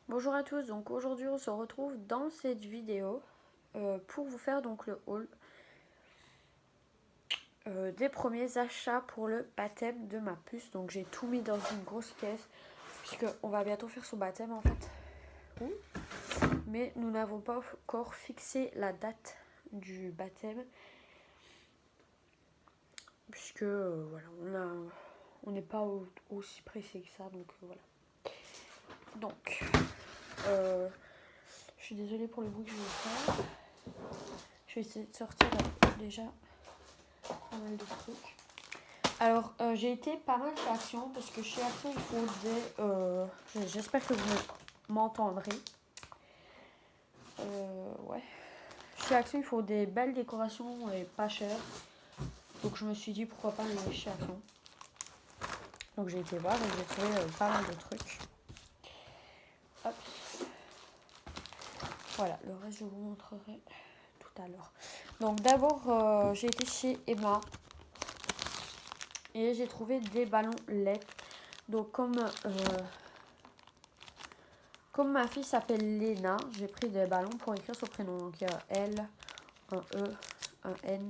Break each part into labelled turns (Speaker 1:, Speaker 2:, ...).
Speaker 1: Bonjour à tous, donc aujourd'hui on se retrouve dans cette vidéo pour vous faire donc le haul des premiers achats pour le baptême de ma puce. Donc j'ai tout mis dans une grosse caisse puisque on va bientôt faire son baptême en fait. Oui. Mais nous n'avons pas encore fixé la date du baptême puisque voilà, on n'est pas aussi pressé que ça, donc voilà. Donc je suis désolée pour le bruit que je vais faire. Je vais essayer de sortir déjà pas mal de trucs. Alors j'ai été pas mal chez Action parce que chez Action il faut des... j'espère que vous m'entendrez. Ouais. Chez Action il faut des belles décorations et pas chères. Donc je me suis dit pourquoi pas aller chez Action. Donc j'ai été voir et j'ai trouvé pas mal de trucs. Hop. Voilà, le reste je vous montrerai tout à l'heure. Donc d'abord j'ai été chez Emma. Et j'ai trouvé des ballons LED. Donc comme ma fille s'appelle Léna, j'ai pris des ballons pour écrire son prénom. Donc il y a L, un E, un N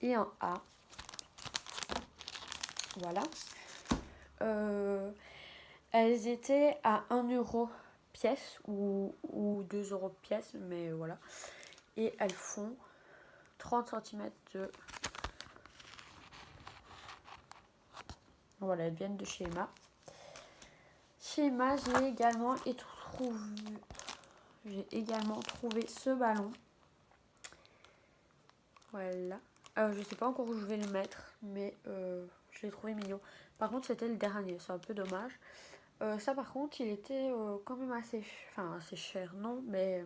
Speaker 1: et un A. Voilà. Elles étaient à 1 euro pièce ou 2 euros pièce, mais voilà. Et elles font 30 cm de... Voilà, elles viennent de chez Emma. Chez Emma, j'ai également trouvé ce ballon. Voilà. Je sais pas encore où je vais le mettre, mais je l'ai trouvé mignon. Par contre, c'était le dernier, c'est un peu dommage. Ça, par contre, il était quand même assez cher, non, mais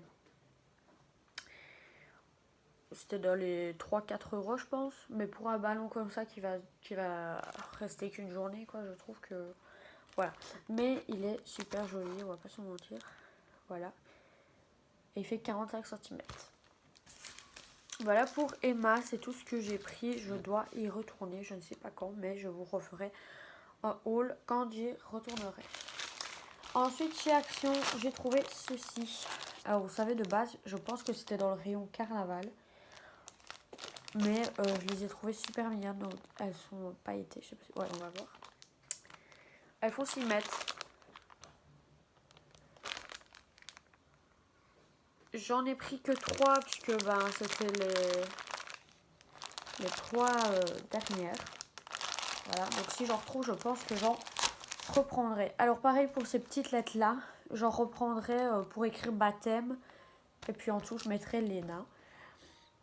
Speaker 1: c'était dans les 3-4 euros, je pense. Mais pour un ballon comme ça qui va rester qu'une journée, quoi, je trouve que... Voilà. Mais il est super joli, on va pas se mentir. Voilà. Et il fait 45 cm. Voilà pour Emma, c'est tout ce que j'ai pris. Je dois y retourner, je ne sais pas quand, mais je vous referai un haul quand j'y retournerai. Ensuite, chez Action, j'ai trouvé ceci. Alors, vous savez, de base, je pense que c'était dans le rayon carnaval. Mais je les ai trouvées super mignonnes. Donc, elles sont pailletées, je sais pas si... Ouais, on va voir. Elles font 6 mètres. J'en ai pris que 3 puisque c'était les 3 dernières. Voilà, donc si j'en retrouve, je pense que j'en reprendrai. Alors pareil pour ces petites lettres là, j'en reprendrai pour écrire baptême. Et puis en dessous, je mettrai Léna.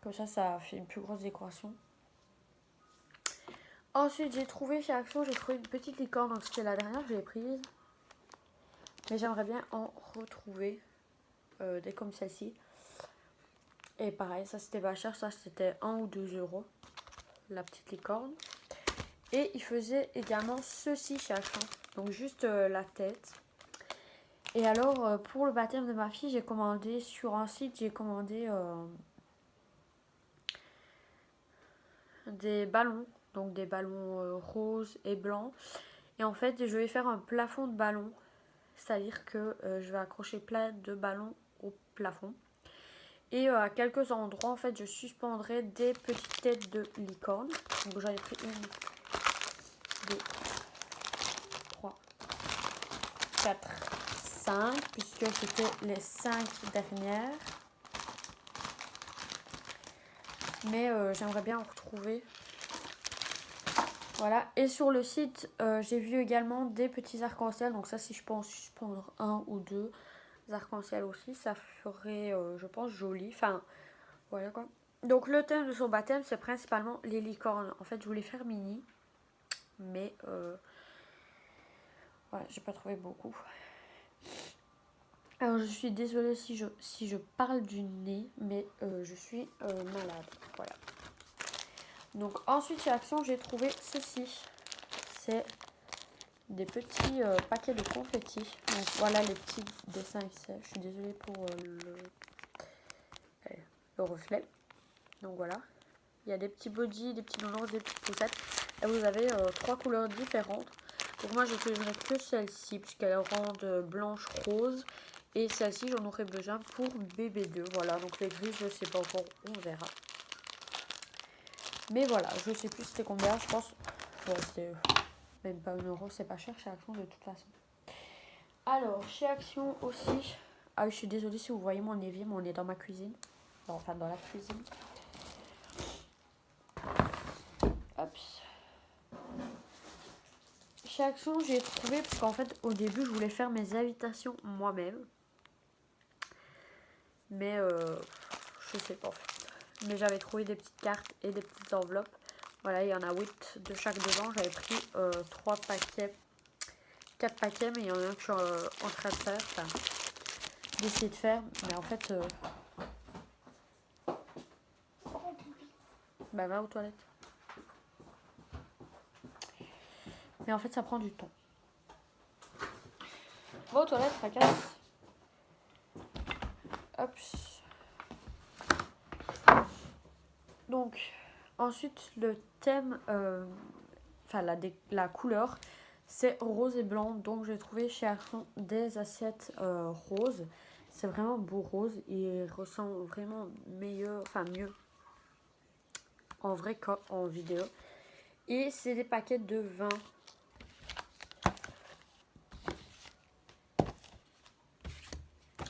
Speaker 1: Comme ça fait une plus grosse décoration. Ensuite, j'ai trouvé chez Action, j'ai trouvé une petite licorne. Donc c'était la dernière que j'ai prise. Mais j'aimerais bien en retrouver des comme celle-ci. Et pareil, ça c'était pas cher, ça c'était 1 ou 2 euros. La petite licorne. Et il faisait également ceci chez Action. Donc juste la tête. Et alors pour le baptême de ma fille, j'ai commandé sur un site, j'ai commandé des ballons. Donc des ballons roses et blancs. Et en fait, je vais faire un plafond de ballons. C'est-à-dire que je vais accrocher plein de ballons au plafond. Et à quelques endroits, en fait, je suspendrai des petites têtes de licorne. Donc j'en ai pris 1, 2, 3, 4, 5, puisque c'était les 5 dernières. Mais j'aimerais bien en retrouver. Voilà. Et sur le site, j'ai vu également des petits arcs-en-ciel. Donc ça, si je peux en suspendre 1 ou 2 arcs-en-ciel aussi, ça ferait, je pense, joli. Enfin, voilà quoi. Donc le thème de son baptême, c'est principalement les licornes. En fait, je voulais faire mini. Mais voilà, j'ai pas trouvé beaucoup. Alors je suis désolée si je parle du nez, mais je suis malade. Voilà. Donc ensuite chez Action, j'ai trouvé ceci. C'est des petits paquets de confettis. Donc voilà les petits dessins ici. Je suis désolée pour le reflet. Donc voilà. Il y a des petits bodys, des petits nounours, des petites poussettes. Et vous avez 3 couleurs différentes. Donc moi j'utiliserai que celle-ci puisqu'elle rend blanche rose. Et celle-ci j'en aurai besoin pour BB2. Voilà, donc les grises je sais pas encore, on verra. Mais voilà, je sais plus c'était combien, je pense. Ouais, c'était même pas 1€, c'est pas cher chez Action de toute façon. Alors, chez Action aussi. Ah oui, je suis désolée si vous voyez mon évier, mais on est dans ma cuisine. Enfin, dans la cuisine. Hop. Chez Action, j'ai trouvé, parce qu'en fait, au début, je voulais faire mes invitations moi-même. Mais, je sais pas en fait. Mais j'avais trouvé des petites cartes et des petites enveloppes. Voilà, il y en a 8 de chaque dedans. J'avais pris 3 paquets, 4 paquets, mais il y en a un que je suis en train de faire. Enfin, d'essayer de faire. Mais en fait, bah va aux toilettes. Mais en fait, ça prend du temps. Va aux toilettes, fracasse. Hop. Donc, ensuite, le thème, enfin la couleur, c'est rose et blanc. Donc, j'ai trouvé chez Action des assiettes roses. C'est vraiment beau rose. Il ressent vraiment mieux en vrai qu'en vidéo. Et c'est des paquets de 20.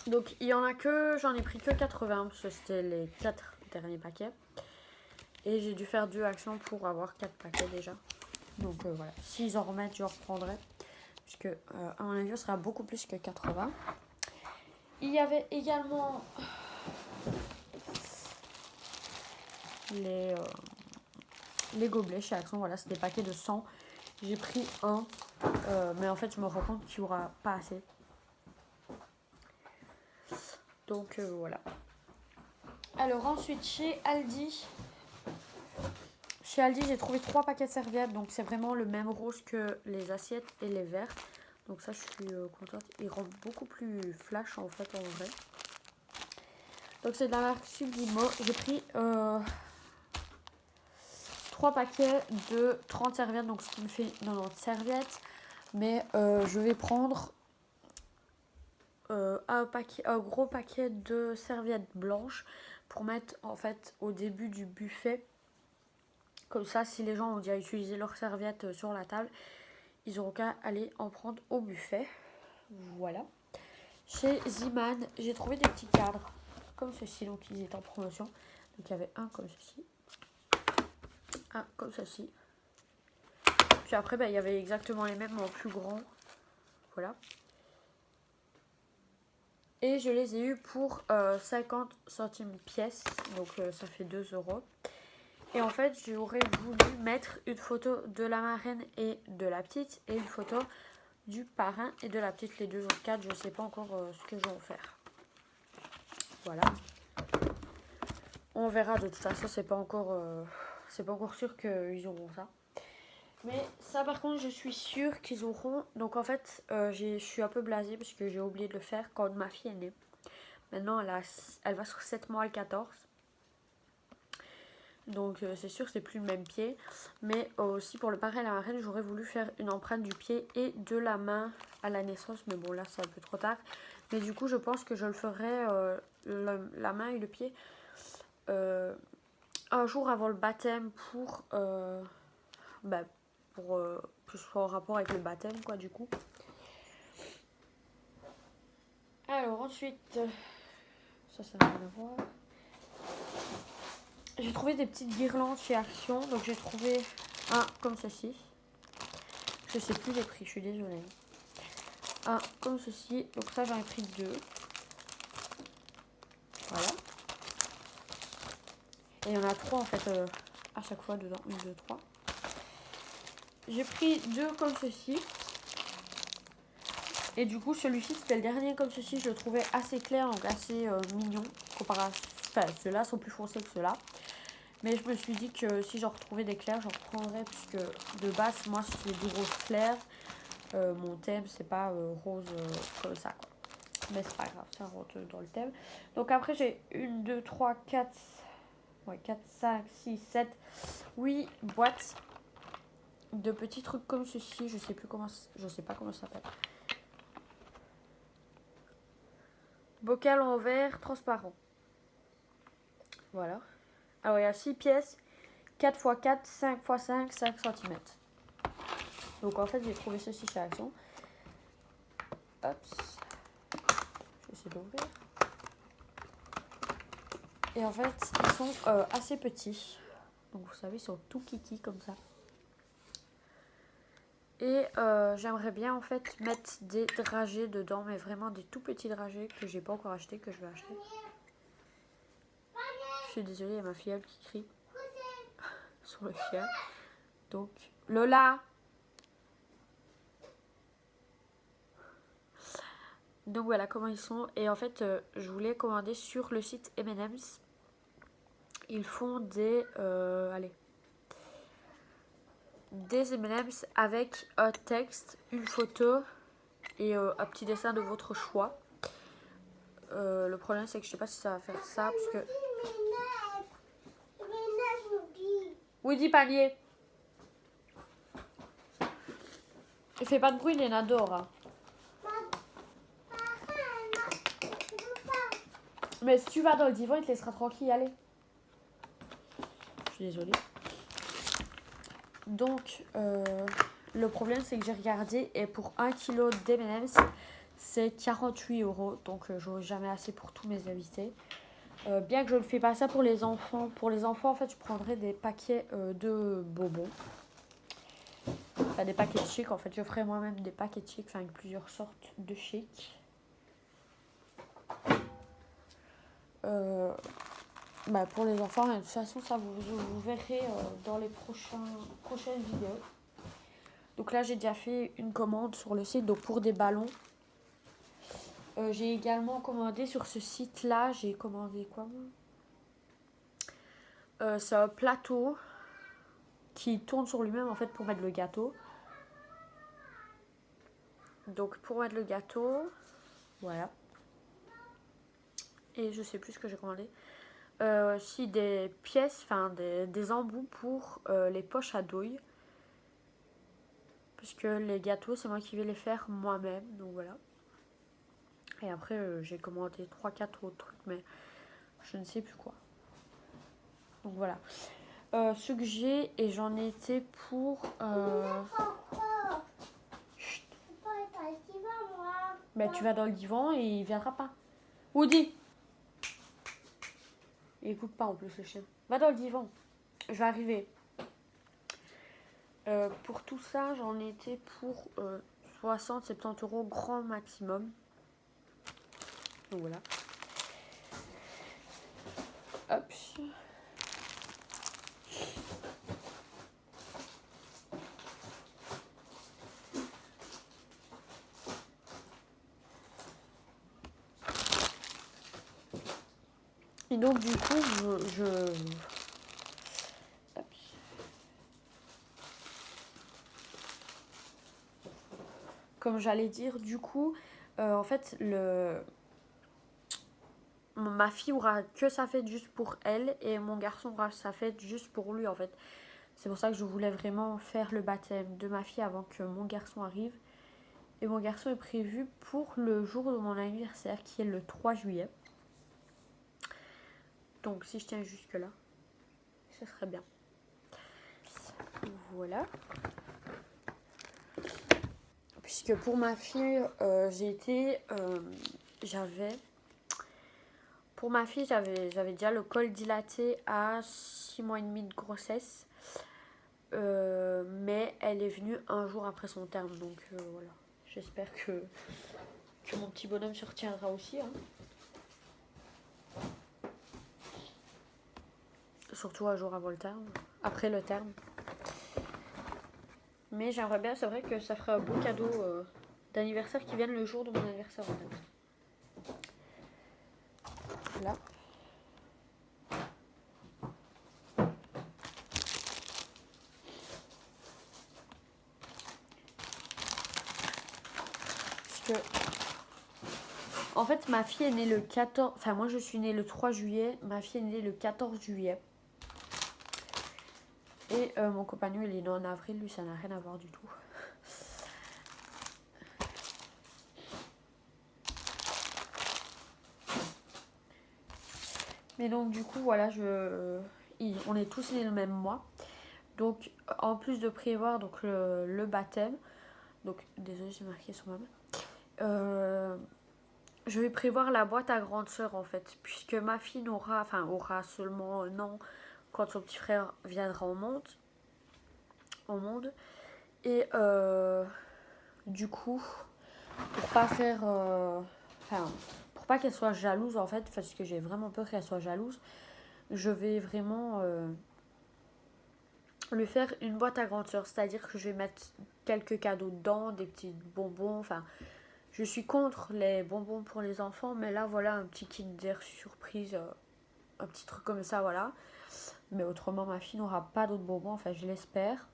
Speaker 1: Donc, il y en a que, j'en ai pris que 80 parce que c'était les 4 derniers paquets. Et j'ai dû faire 2 actions pour avoir 4 paquets déjà. Donc voilà, s'ils en remettent, je reprendrai. Puisque à mon avis, ce sera beaucoup plus que 80. Il y avait également les gobelets chez Action. Voilà, c'est des paquets de 100. J'ai pris un. Mais en fait, je me rends compte qu'il n'y aura pas assez. Donc voilà. Alors ensuite, chez Aldi, j'ai trouvé 3 paquets de serviettes. Donc c'est vraiment le même rose que les assiettes et les verres. Donc ça, je suis contente. Ils rendent beaucoup plus flash en fait en vrai. Donc c'est de la marque Sublimo. J'ai pris 3 paquets de 30 serviettes. Donc ce qui me fait 90 serviettes. Mais je vais prendre un gros paquet de serviettes blanches pour mettre en fait au début du buffet. Comme ça, si les gens ont déjà utilisé leurs serviettes sur la table, ils auront qu'à aller en prendre au buffet. Voilà. Chez Ziman, j'ai trouvé des petits cadres comme ceci. Donc ils étaient en promotion. Donc il y avait un comme ceci. Un comme ceci. Puis après, il y avait exactement les mêmes en plus grand. Voilà. Et je les ai eus pour 50 centimes pièce. Donc ça fait 2€. Et en fait, j'aurais voulu mettre une photo de la marraine et de la petite. Et une photo du parrain et de la petite. Les deux autres cadres, je ne sais pas encore ce que je vais en faire. Voilà. On verra, de toute façon, c'est pas encore sûr qu'ils auront ça. Mais ça, par contre, je suis sûre qu'ils auront. Donc, en fait, je suis un peu blasée parce que j'ai oublié de le faire quand ma fille est née. Maintenant, elle va sur 7 mois le 14. Donc, c'est sûr, c'est plus le même pied. Mais aussi, pour le parrain et la marraine, j'aurais voulu faire une empreinte du pied et de la main à la naissance. Mais bon, là, c'est un peu trop tard. Mais du coup, je pense que je le ferai la main et le pied un jour avant le baptême pour que ce soit en rapport avec le baptême, quoi, du coup. Alors, ensuite, ça n'a rien à voir. J'ai trouvé des petites guirlandes chez Action. Donc, j'ai trouvé un comme ceci. Je sais plus les prix, je suis désolée. Un comme ceci. Donc, ça, j'en ai pris 2. Voilà. Et il y en a 3 en fait à chaque fois dedans. 1, 2, 3. J'ai pris 2 comme ceci. Et du coup, celui-ci, c'était le dernier comme ceci. Je le trouvais assez clair, donc assez mignon. Comparé à... Enfin, ceux-là sont plus foncés que ceux-là. Mais je me suis dit que si j'en retrouvais des clairs, j'en reprendrais. Puisque de base, moi, c'est du rose clair. Mon thème, c'est pas rose comme ça, quoi. Mais c'est pas grave, ça rentre dans le thème. Donc après, j'ai 1, 2, 3, 4... Ouais, 4, 5, 6, 7, 8 boîtes de petits trucs comme ceci. Je sais pas comment ça s'appelle. Bocal en verre transparent. Voilà. Alors il y a 6 pièces, 4 x 4, 5 x 5, 5 cm. Donc en fait j'ai trouvé ceci chez Action. Hop. Je vais essayer d'ouvrir. Et en fait ils sont assez petits. Donc vous savez ils sont tout kiki comme ça. Et j'aimerais bien en fait mettre des dragées dedans, mais vraiment des tout petits dragées que j'ai pas encore acheté, que je vais acheter. Je suis désolée, il y a ma filleule qui crie sur le chien. Donc, Lola! Donc voilà comment ils sont. Et en fait, je voulais commander sur le site M&M's. Ils font des... des M&M's avec un texte, une photo et un petit dessin de votre choix. Le problème c'est que je sais pas si ça va faire ça parce que... Woody panier. Il fait pas de bruit, Léna dort. Hein. Mais si tu vas dans le divan, il te laissera tranquille, allez. Je suis désolée. Donc, le problème c'est que j'ai regardé et pour 1 kg d'M&M's, c'est 48 €. Donc, je n'aurai jamais assez pour tous mes invités. Bien que je ne fais pas ça pour les enfants. Pour les enfants, en fait, je prendrai des paquets de bonbons. Enfin, des paquets de chic. En fait, je ferai moi-même des paquets de chic, enfin, avec plusieurs sortes de chic. Pour les enfants, de toute façon, ça vous verrez dans les prochaines vidéos. Donc là, j'ai déjà fait une commande sur le site, donc pour des ballons. J'ai également commandé sur ce site-là, j'ai commandé quoi moi c'est un plateau qui tourne sur lui-même en fait pour mettre le gâteau. Donc pour mettre le gâteau, voilà. Et je sais plus ce que j'ai commandé. Aussi des pièces, enfin des embouts pour les poches à douille. Puisque les gâteaux, c'est moi qui vais les faire moi-même, donc voilà. Et après, j'ai commandé 3-4 autres trucs, mais je ne sais plus quoi. Donc voilà. Ce que j'ai, et j'en étais pour... Chut. Mais tu vas dans le divan et il viendra pas. Woody! Il écoute pas en plus le chien. Va dans le divan. Je vais arriver. Pour tout ça, j'en étais pour 60-70 € grand maximum. Donc voilà. Hop. Et donc du coup, comme j'allais dire, du coup, en fait, ma fille aura que sa fête juste pour elle et mon garçon aura sa fête juste pour lui en fait. C'est pour ça que je voulais vraiment faire le baptême de ma fille avant que mon garçon arrive. Et mon garçon est prévu pour le jour de mon anniversaire qui est le 3 juillet. Donc si je tiens jusque là, ce serait bien. Voilà. Puisque pour ma fille, pour ma fille, j'avais déjà le col dilaté à 6 mois et demi de grossesse. Mais elle est venue un jour après son terme. Donc voilà. J'espère que mon petit bonhomme se retiendra aussi. Hein. Surtout un jour avant le terme. Après le terme. Mais j'aimerais bien, c'est vrai que ça ferait un beau cadeau d'anniversaire qui vienne le jour de mon anniversaire en fait. Là. Parce que en fait ma fille est née le 14... Enfin moi je suis née le 3 juillet. Ma fille est née le 14 juillet. Et mon compagnon, il est né en avril, lui, ça n'a rien à voir du tout. Mais donc, du coup, voilà, on est tous nés le même mois. Donc, en plus de prévoir donc, le baptême, donc, désolée, j'ai marqué son même. Je vais prévoir la boîte à grande sœur, en fait, puisque ma fille aura seulement un an quand son petit frère viendra au monde. Et du coup, pour pas faire... pour pas qu'elle soit jalouse, en fait, parce que j'ai vraiment peur qu'elle soit jalouse, je vais vraiment lui faire une boîte à grande sœur. C'est-à-dire que je vais mettre quelques cadeaux dedans, des petits bonbons. Enfin, je suis contre les bonbons pour les enfants, mais là, voilà, un petit kit d'air surprise, un petit truc comme ça, voilà. Mais autrement, ma fille n'aura pas d'autres bonbons, enfin, je l'espère.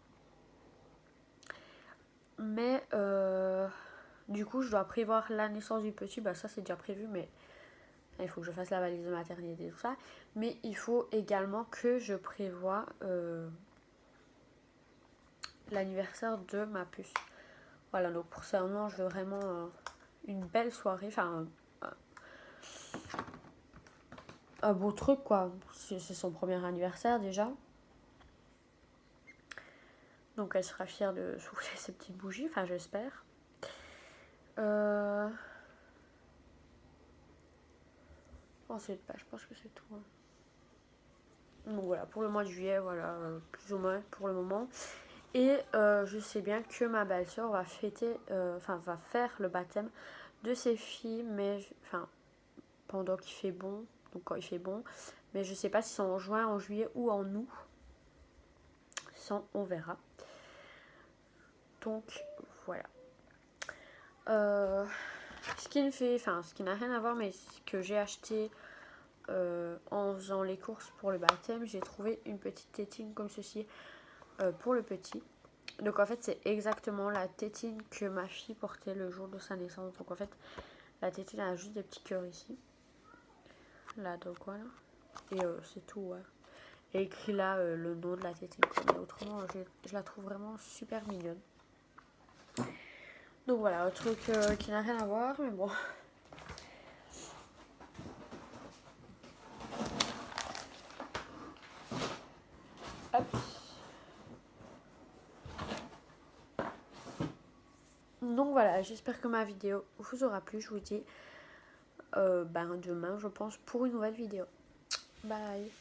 Speaker 1: Mais du coup, je dois prévoir la naissance du petit. Bah, ça, c'est déjà prévu, mais il faut que je fasse la valise de maternité et tout ça. Mais il faut également que je prévoie l'anniversaire de ma puce. Voilà, donc pour ça, je veux vraiment une belle soirée. Enfin, un beau truc, quoi. C'est son premier anniversaire déjà. Donc elle sera fière de souffler ses petites bougies, enfin j'espère. Ensuite, je pense que c'est tout. Hein. Donc voilà, pour le mois de juillet, voilà, plus ou moins pour le moment. Et je sais bien que ma belle-sœur va va faire le baptême de ses filles, mais pendant qu'il fait bon, donc quand il fait bon. Mais je sais pas si c'est en juin, en juillet ou en août. Ça, on verra. Donc voilà. Ce qui n'a rien à voir, mais ce que j'ai acheté en faisant les courses pour le baptême, j'ai trouvé une petite tétine comme ceci pour le petit. Donc en fait, c'est exactement la tétine que ma fille portait le jour de sa naissance. Donc en fait, la tétine a juste des petits cœurs ici. Là, donc voilà. Et c'est tout, ouais. Et écrit là le nom de la tétine. Mais autrement, je la trouve vraiment super mignonne. Donc voilà, un truc qui n'a rien à voir, mais bon. Hop. Donc voilà, j'espère que ma vidéo vous aura plu. Je vous dis demain, je pense, pour une nouvelle vidéo. Bye.